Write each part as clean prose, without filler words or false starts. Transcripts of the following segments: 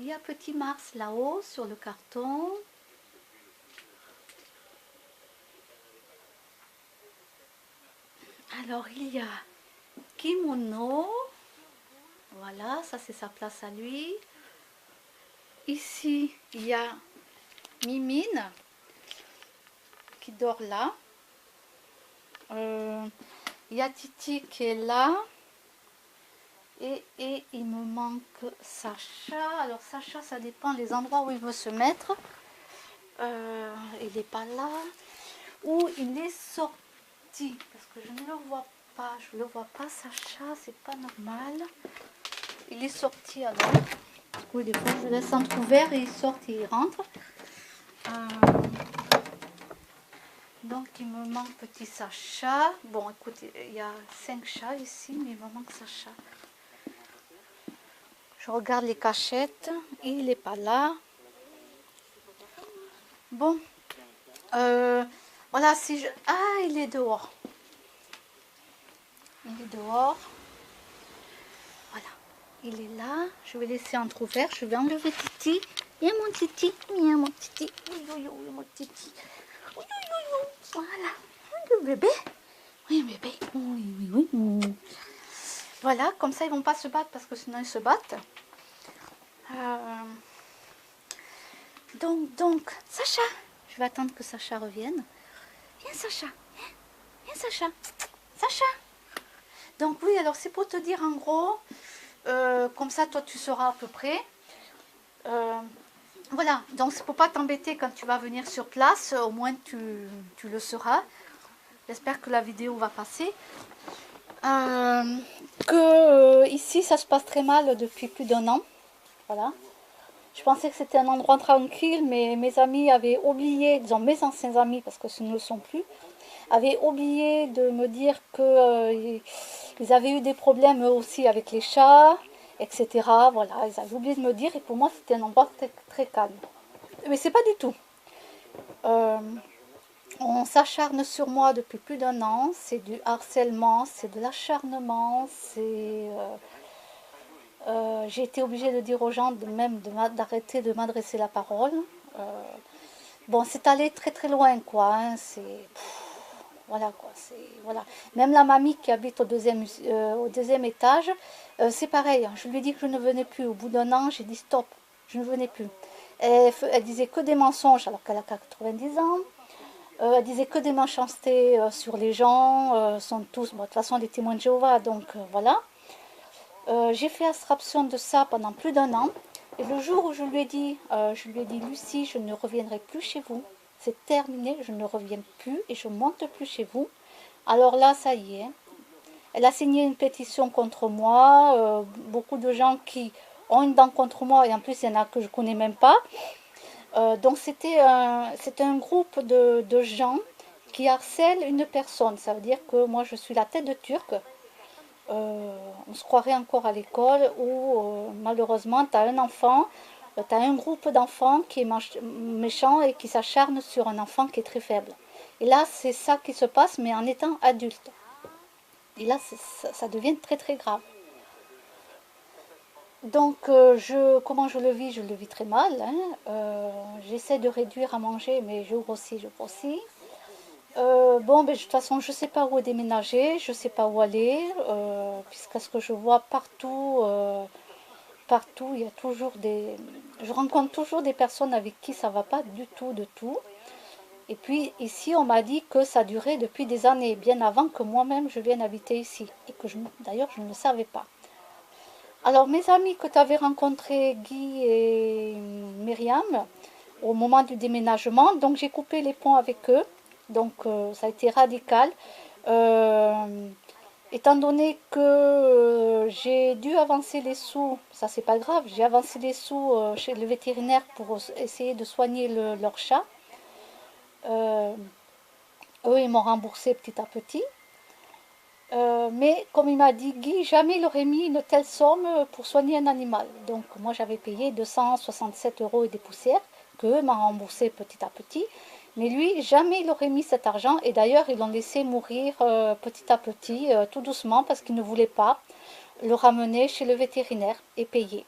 y a Petit Mars là-haut sur le carton. Alors il y a Kimono. Voilà, ça c'est sa place à lui. Ici, il y a Mimine qui dort là. Il y a Titi qui est là. Et il me manque Sacha. Alors Sacha, ça dépend des endroits où il veut se mettre. Il n'est pas là. Où il est sorti. Parce que je ne le vois pas. Je ne le vois pas, Sacha. C'est pas normal. Il est sorti alors. Oui, des fois je laisse entrouvert et il sort et il rentre. Donc il me manque petit Sacha. Bon, écoutez, il y a 5 chats ici, mais il me manque Sacha. Je regarde les cachettes. Il n'est pas là. Bon. Voilà, si je... Ah, il est dehors. Il est dehors. Voilà. Il est là. Je vais laisser entrouvert. Je vais enlever Titi. Il y a mon Titi. Il y a mon Titi. Mon Titi. Voilà. Le bébé. Oui, bébé. Oui. Voilà, comme ça ils vont pas se battre parce que sinon ils se battent. Donc, Sacha. Je vais attendre que Sacha revienne. Viens Sacha. Viens Sacha. Sacha. Donc oui, alors c'est pour te dire en gros, comme ça toi tu sauras à peu près. Voilà, donc c'est pour pas t'embêter quand tu vas venir sur place, au moins tu le sauras. J'espère que la vidéo va passer. Ici ça se passe très mal depuis plus d'1 an. Voilà. Je pensais que c'était un endroit tranquille, mais mes amis avaient oublié, disons mes anciens amis, parce que ce ne le sont plus, avaient oublié de me dire que ils avaient eu des problèmes eux aussi avec les chats, etc. Voilà, ils avaient oublié de me dire, et pour moi c'était un endroit très, très calme. Mais c'est pas du tout. On s'acharne sur moi depuis plus d'1 an, c'est du harcèlement, c'est de l'acharnement, c'est... j'ai été obligée de dire aux gens d'arrêter de m'adresser la parole. Bon, c'est allé très très loin, quoi. Hein, voilà, quoi. Voilà. Même la mamie qui habite au deuxième étage, c'est pareil. Hein, je lui ai dit que je ne venais plus. Au bout d'1 an, j'ai dit stop, je ne venais plus. Elle disait que des mensonges alors qu'elle a 90 ans. Elle disait que des méchancetés sur les gens. Sont tous, bon, de toute façon, des témoins de Jéhovah, donc voilà. J'ai fait abstraction de ça pendant plus d'1 an. Et le jour où je lui ai dit, Lucie, je ne reviendrai plus chez vous. C'est terminé, je ne reviens plus et je ne monte plus chez vous. Alors là, ça y est. Elle a signé une pétition contre moi. Beaucoup de gens qui ont une dent contre moi et en plus, il y en a que je ne connais même pas. Donc c'était un groupe de gens qui harcèlent une personne. Ça veut dire que moi, je suis la tête de Turc. On se croirait encore à l'école où malheureusement tu as un enfant, tu as un groupe d'enfants qui est méchant et qui s'acharne sur un enfant qui est très faible. Et là c'est ça qui se passe mais en étant adulte. Et là ça devient très très grave. Donc comment je le vis? Je le vis très mal. Hein. J'essaie de réduire à manger mais je grossis. Bon, ben, de toute façon, je ne sais pas où déménager, je ne sais pas où aller, puisque ce que je vois partout, il y a toujours je rencontre toujours des personnes avec qui ça ne va pas du tout, de tout. Et puis ici, on m'a dit que ça durait depuis des années, bien avant que moi-même je vienne habiter ici. Et que d'ailleurs, je ne le savais pas. Alors, mes amis que tu avais rencontrés, Guy et Myriam, au moment du déménagement, donc j'ai coupé les ponts avec eux. Donc ça a été radical. Étant donné que j'ai dû avancer les sous, ça c'est pas grave, j'ai avancé les sous chez le vétérinaire pour essayer de soigner leur chat. Eux ils m'ont remboursé petit à petit. Mais comme il m'a dit Guy, jamais il aurait mis une telle somme pour soigner un animal. Donc moi j'avais payé 267 € et des poussières, qu'eux m'ont remboursé petit à petit. Mais lui, jamais il aurait mis cet argent. Et d'ailleurs, ils l'ont laissé mourir petit à petit, tout doucement, parce qu'il ne voulait pas le ramener chez le vétérinaire et payer.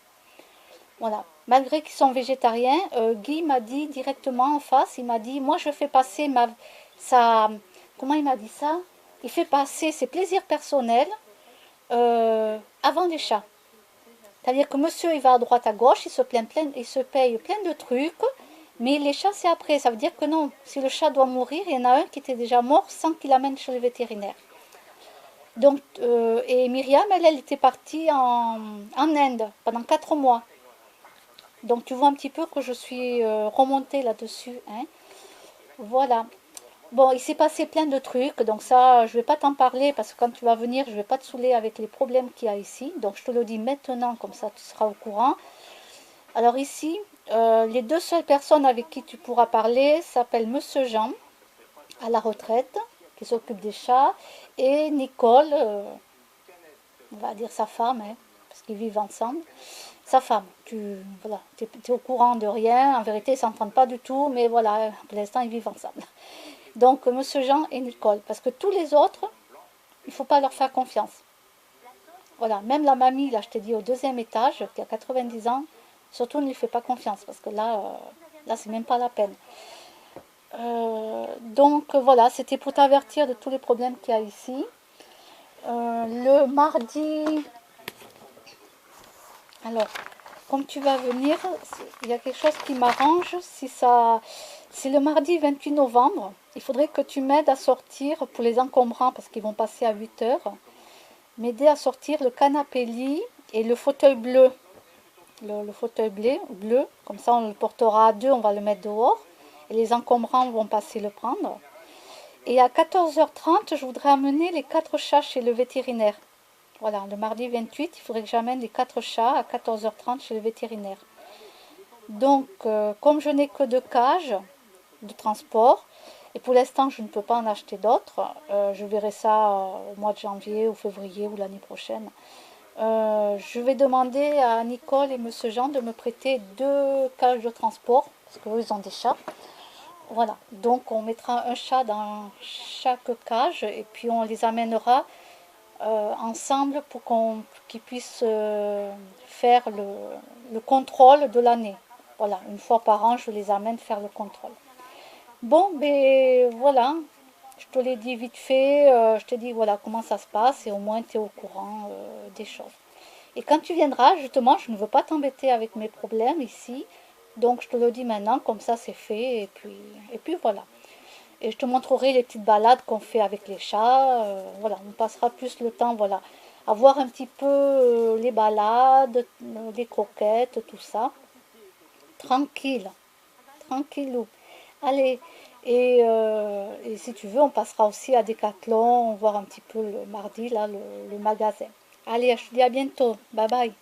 Voilà. Malgré qu'ils sont végétariens, Guy m'a dit directement en face, il m'a dit, moi je fais passer comment il m'a dit ça? Il fait passer ses plaisirs personnels avant les chats. C'est-à-dire que monsieur, il va à droite, à gauche, il se paye plein de trucs, mais les chats, c'est après. Ça veut dire que non, si le chat doit mourir, il y en a un qui était déjà mort sans qu'il l'amène chez le vétérinaire. Donc, et Myriam, elle était partie en Inde pendant 4 mois. Donc, tu vois un petit peu que je suis remontée là-dessus, hein. Voilà. Bon, il s'est passé plein de trucs, donc ça, je vais pas t'en parler parce que quand tu vas venir, je vais pas te saouler avec les problèmes qu'il y a ici. Donc, je te le dis maintenant, comme ça, tu seras au courant. Alors ici, les deux seules personnes avec qui tu pourras parler s'appellent Monsieur Jean, à la retraite, qui s'occupe des chats, et Nicole, on va dire sa femme, hein, parce qu'ils vivent ensemble. Sa femme, voilà, tu es au courant de rien, en vérité ils ne s'entendent pas du tout, mais voilà, pour l'instant ils vivent ensemble. Donc Monsieur Jean et Nicole, parce que tous les autres, il ne faut pas leur faire confiance. Voilà, même la mamie, là je t'ai dit au deuxième étage, qui a 90 ans, surtout ne lui fais pas confiance, parce que là c'est même pas la peine. Donc voilà, c'était pour t'avertir de tous les problèmes qu'il y a ici. Le mardi, alors, comme tu vas venir, il y a quelque chose qui m'arrange. Si ça, c'est le mardi 28 novembre. Il faudrait que tu m'aides à sortir pour les encombrants parce qu'ils vont passer à 8 heures. M'aider à sortir le canapé lit et le fauteuil bleu. Le fauteuil bleu, comme ça on le portera à deux, on va le mettre dehors. Et les encombrants vont passer le prendre. Et à 14h30, je voudrais amener les 4 chats chez le vétérinaire. Voilà, le mardi 28, il faudrait que j'amène les 4 chats à 14h30 chez le vétérinaire. Donc, comme je n'ai que 2 cages de transport, et pour l'instant je ne peux pas en acheter d'autres, je verrai ça au mois de janvier ou février ou l'année prochaine. Je vais demander à Nicole et Monsieur Jean de me prêter 2 cages de transport, parce qu'eux ils ont des chats. Voilà, donc on mettra un chat dans chaque cage et puis on les amènera ensemble pour qu'ils puissent faire le contrôle de l'année. Voilà, une fois par an, je les amène faire le contrôle. Bon, ben voilà, je te l'ai dit vite fait, je te dis voilà comment ça se passe et au moins tu es au courant des choses. Et quand tu viendras, justement, je ne veux pas t'embêter avec mes problèmes ici, donc je te le dis maintenant, comme ça c'est fait, et puis voilà. Et je te montrerai les petites balades qu'on fait avec les chats. Voilà, on passera plus le temps, voilà, à voir un petit peu les balades, les croquettes, tout ça. Tranquille, tranquillou. Allez, et si tu veux, on passera aussi à Decathlon, voir un petit peu le mardi, là, le magasin. Allez, je te dis à bientôt. Bye bye.